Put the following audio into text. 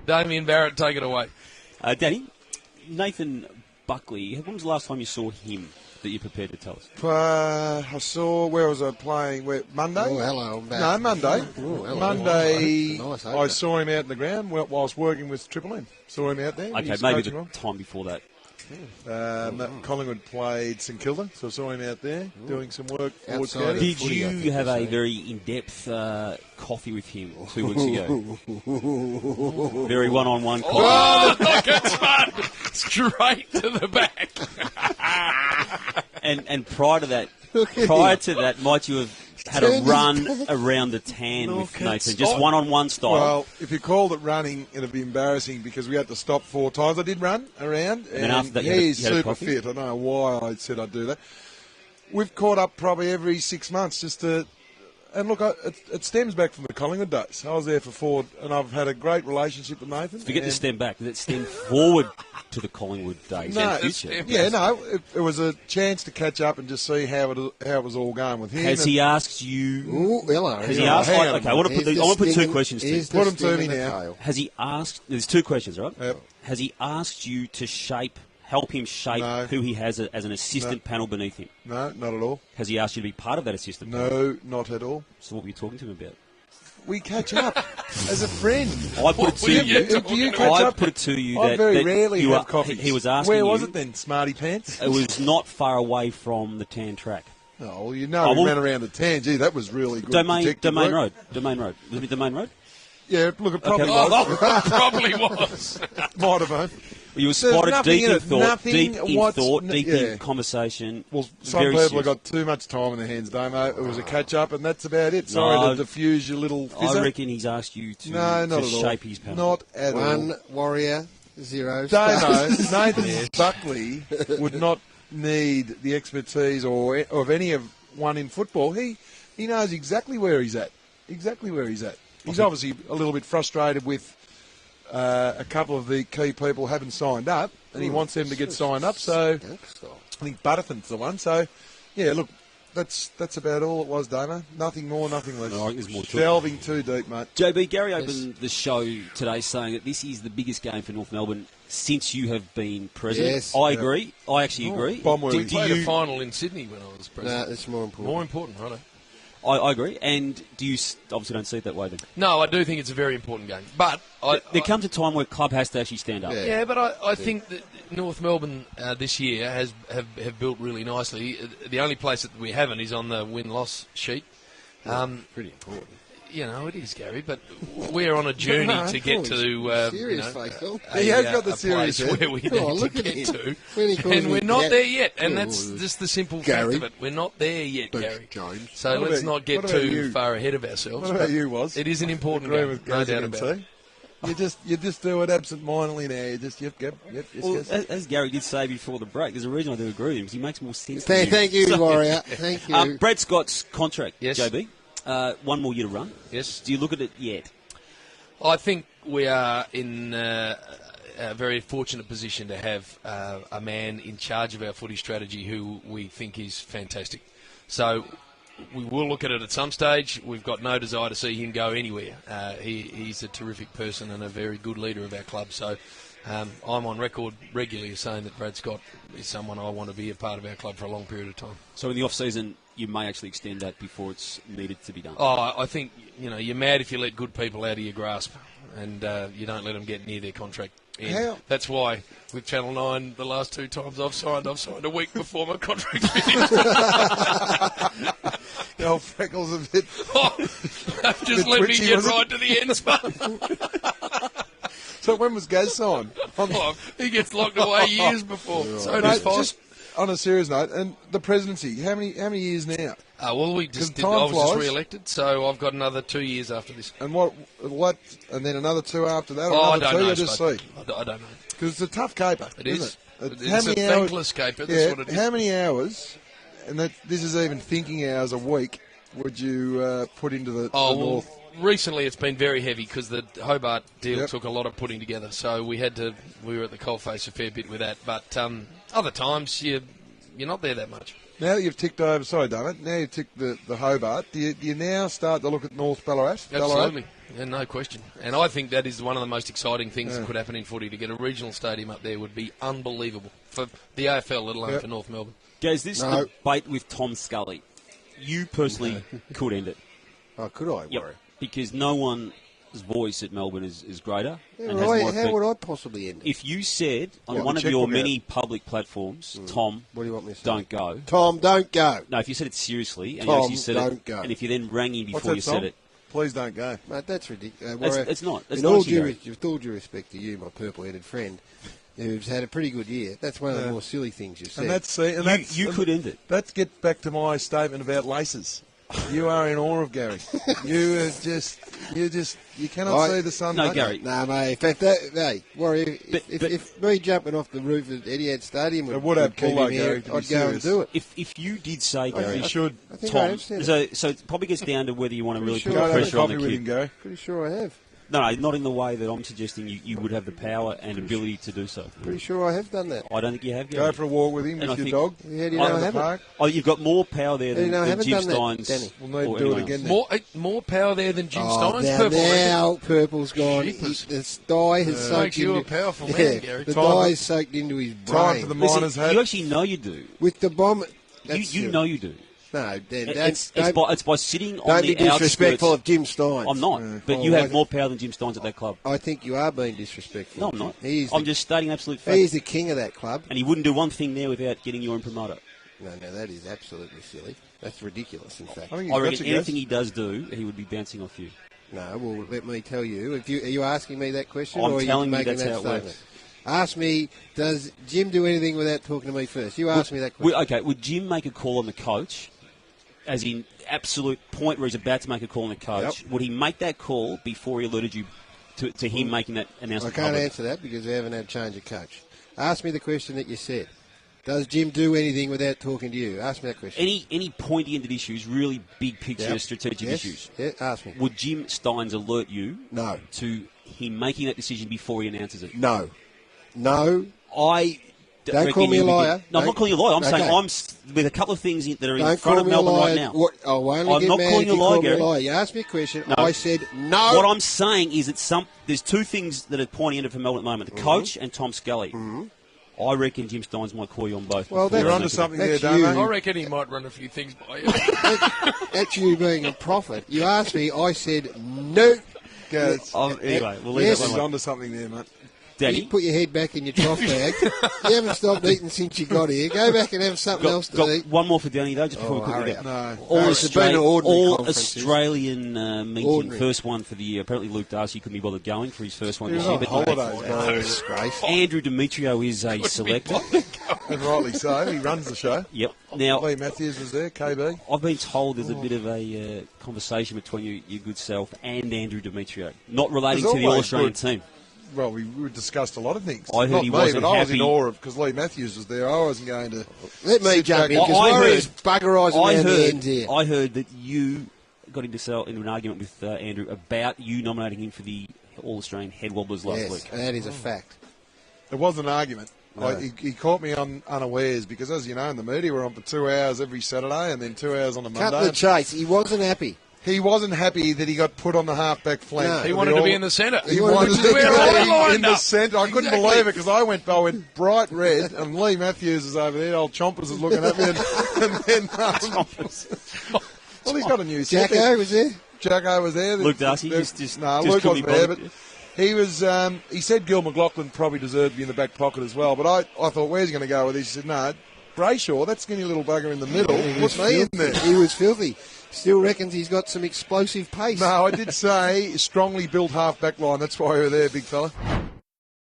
Damien Barrett, take it away. Danny, Nathan Buckley, when was the last time you saw him that you're prepared to tell us? I saw, where was I playing? Monday? Oh, hello. I'm back. No, Monday. Oh, hello. Monday, Nice, I saw him out in the ground whilst working with Triple M. Saw him out there. Okay, maybe the time before that. Collingwood played St Kilda, so I saw him out there doing some work. Did you have a very in-depth coffee with him 2 weeks ago? Very one-on-one coffee. Oh, look, it's fun. Straight to the back. And prior to that, might you have had a run around the tan with Nathan, just one-on-one style? Well, if you called it running, it'd be embarrassing because we had to stop 4 times. I did run around, and after that, he's you had a super coffee? fit. I don't know why I said I'd do that. We've caught up probably every 6 months just to... And look, it stems back from the Collingwood days. I was there for 4, and I've had a great relationship with Nathan. Forget to stem back. Let's stem forward to the Collingwood days in the future. It was a chance to catch up and just see how it was all going with him. Has he asked you? Ooh, hello. Has he asked? Okay, I want to put 2 questions to you. Put them to me now. Has he asked? There's 2 questions, right? Yep. Has he asked you to help him shape who he has as an assistant panel beneath him? No, not at all. Has he asked you to be part of that assistant panel? No, not at all. So what were you talking to him about? We catch up as a friend. I put it to you. Do you catch up? I put it to you I that very rarely you have coffees. He was asking Where you. was it then, Smarty Pants? It was not far away from the tan track. Oh, well, we ran around the tan. Gee, that was really good. Domain work. Road. Was it Domain Road? Yeah, look, it probably Okay. was. Probably was. Might have been. You were spotted nothing deep in in it. thought, Nothing deep yeah. in conversation. Well, some Very people serious. have got too much time in their hands, Damo. It was a catch-up, and that's about it. Sorry to diffuse your little fizzer. I reckon he's asked you to, not at shape all. his panel. Not at all. 1 Warrior, 0 Damo, Stars. Nathan Buckley would not need the expertise or of anyone in football. He knows exactly where he's at. Exactly where he's at. He's obviously a little bit frustrated with a couple of the key people haven't signed up, and he wants them to get signed up. So I think Butterfin's the one. So yeah, look, that's about all it was, Damo. Nothing more, nothing less. No, there's more to it. Delving too deep, mate. JB, Gary opened the show today saying that this is the biggest game for North Melbourne since you have been president. Yes. I agree. I actually agree. We played a final in Sydney when I was president. No, it's more important. More important, right? I agree. And do you obviously don't see it that way then? No, I do think it's a very important game. But there comes a time where club has to actually stand up. Yeah, but I think that North Melbourne this year have built really nicely. The only place that we haven't is on the win-loss sheet. Pretty important. You know, it is, Gary, but we're on a journey to get to serious face, Phil. He has got the a serious place head. where we need to get to. And We're not there yet, and that's just the simple fact of it. We're not there yet, Gary. Jones. So let's not get too far ahead of ourselves. What about you, Was? It is an important Agree game, with no Gazy doubt and about it. T? You just do it absent-mindedly now. You just yep. Well, as Gary did say before the break, there's a reason I do agree with him because he makes more sense. Thank you, Warrior. Thank you. Brad Scott's contract, Yes. JB. 1 more year to run. Yes. Do you look at it yet? I think we are in a very fortunate position to have a man in charge of our footy strategy who we think is fantastic. So we will look at it at some stage. We've got no desire to see him go anywhere. He's a terrific person and a very good leader of our club. So I'm on record regularly saying that Brad Scott is someone I want to be a part of our club for a long period of time. So in the off-season, you may actually extend that before it's needed to be done. Oh, I think, you're mad if you let good people out of your grasp and you don't let them get near their contract end. How? That's why with Channel 9, the last 2 times I've signed a week before my contract's finished. The old freckles a bit. Just let me get right to the end spot. So when was Gaz signed? He gets locked away years before. So does Fife. Just on a serious note, and the presidency, how many years now? Well, we just did. time I was just flies. re-elected, so I've got another 2 years after this. And what, and then another 2 after that, or I another don't 2, know. you just Spud. see? I don't know. Because it's a tough caper, It isn't is. it? It's a thankless caper. That's what it is. How many hours, and this is even thinking hours a week, would you put into the North? Recently it's been very heavy because the Hobart deal Yep. took a lot of putting together, so we were at the coalface a fair bit with that. But other times you're not there that much. Now that you've ticked over, sorry, Damo, now you've ticked the Hobart, do you now start to look at North Ballarat? Absolutely, yeah, no question. And I think that is one of the most exciting things that could happen in footy. To get a regional stadium up there would be unbelievable for the AFL, let alone for North Melbourne. Guys, this debate with Tom Scully, you personally could end it. Oh, could I, Yep, Warrior? because no one's voice at Melbourne is greater. Yeah, and right. has more How effect. would I possibly end it? If you said on Yeah, one of check your book out. many public platforms, Tom, What do you want me to say? don't go. Tom, don't go. No, if you said it seriously, and Tom, you actually said don't it, go. and if you then rang him What's before that, you said Tom? it, Please don't go. Mate, that's ridiculous. it's not. It's In all nice, you go. with all due respect to you, my purple-headed friend, who's had a pretty good year, that's one of the more silly things you've said. And that's you could end it. Let's get back to my statement about laces. You are in awe of Gary. You cannot see the sun. No, mate. Gary. No, mate. Hey, Warrior, But- if me jumping off the roof at Etihad Stadium It would have keep pull, him here, Gary, to be I'd go and serious. do it. If you did say, Gary, You should. I think I Tom, have said it. so it probably gets down to whether you want to really Pretty put sure the Go and have a pressure on coffee the with kid. him, Gary. Pretty sure I have. No, not in the way that I'm suggesting you would have the power and ability to do so. Pretty sure I have done that. I don't think you have, Go Gary. for a walk with him And I with your think- dog. How do you know Out I in the haven't? park. Oh, you've got more power there How do you than, know I than haven't Jim done that, Steins. Danny? We'll need or to do it anyone again else. then. More power there than Jim Oh, Steins. now, Purple Ranger. now Purple's gone. Jeepers. The dye has soaked Makes you a into... powerful man, Yeah, Gary. the Time dye for- is soaked into his brain. Time for the Listen, miners' hat. you actually know you do. With the bomb... You know you do. No, Dan, It's don't by sitting on don't the be disrespectful outskirts. of Jim Steins. I'm not, but you have more power than Jim Steins at that club. I think you are being disrespectful. No, I'm not. I'm I'm just stating absolute fact. He's the king of that club. And he wouldn't do one thing there without getting your imprimatur. No, that is absolutely silly. That's ridiculous, in fact. I think I he's reckon got you, anything guys. he does do, he would be bouncing off you. No, well, let me tell you. Are you asking me that question, I'm or are you telling you making that's that how it statement? works. Ask me, does Jim do anything without talking to me first? You ask me that question. Okay, would Jim make a call on the coach, as in absolute point where he's about to make a call on the coach? Yep. Would he make that call before he alerted you to him making that I announcement? can't public? answer that because we haven't had change of coach. Ask me the question that you said. Does Jim do anything without talking to you? Ask me that question. Any pointy-ended issues, really big picture Yep. strategic Yes? issues. Yeah, ask me. Would Jim Steins alert you No. to him making that decision before he announces it? No. No. I Don't reckon call me he a would liar. No, I'm not Don't- calling you a liar. I'm saying Okay. with a couple of things that are in Don't front call of me a Melbourne liar. right now. I won't I'm get not mad calling if you a liar, call me Gary. liar. You asked me a question. No. I said no. What I'm saying is that there's two things that are pointing at for Melbourne at the moment: the Mm-hmm. coach and Tom Scully. I reckon Jim Steins might call you on both. Well, before You're they onto make it. something there, That's Damo. you. I reckon he might run a few things by you. That's you being a prophet. You asked me. I said no. Guys, Anyway, we'll leave Yes. that he's one. onto something there, mate. You Danny, put your head back in your trough bag. You haven't stopped eating since you got here. Go back and have something else to got eat. one more for Danny though, just before Oh, we quickly hurry get. up. No. All, No, it's been an ordinary all conference, Australian meeting, Ordinary. first one for the year. Apparently, Luke Darcy couldn't be bothered going for his first one He this was year. on But holidays, Oh, bro. disgrace. Andrew Demetrio is a selector. And rightly so. He runs the show. Yep. Now, Lee Matthews was there, KB. I've been told there's a bit of a conversation between your good self and Andrew Demetrio, not relating There's to the always All-Australian good. team. Well, we discussed a lot of things. I heard Not he me, wasn't but I was in happy. awe of because Lee Matthews was there. I wasn't going to. Let me sit jump back in and- because I Warrior's heard- buggerising around the ends here. I heard that you got into an argument with Andrew about you nominating him for the All-Australian Head Wobblers last Yes, week. that is a fact. It was an argument. No. He caught me on unawares because, as you know, in the media we're on for 2 hours every Saturday and then 2 hours on a Cut Monday. the chase. He wasn't happy. He wasn't happy that he got put on the halfback flank. No. He wanted to be in the centre. He wanted wanted to to be where I be lined in the up. centre. I couldn't Exactly. believe it because I went bright red, and Lee Matthews is over there. Old Chompers is looking at me, and then well, he's got a new set. Jacko was there. Jacko was there. Luke Darcy, No, just Luke couldn't wasn't be there, but bothered. he was. He said Gil McLaughlin probably deserved to be in the back pocket as well. But I thought, where's he going to go with this? He said, no, Brayshaw, that skinny little bugger in the middle, put me in there. He was filthy. Still reckons he's got some explosive pace. No, I did say strongly built half back line. That's why we were there, big fella.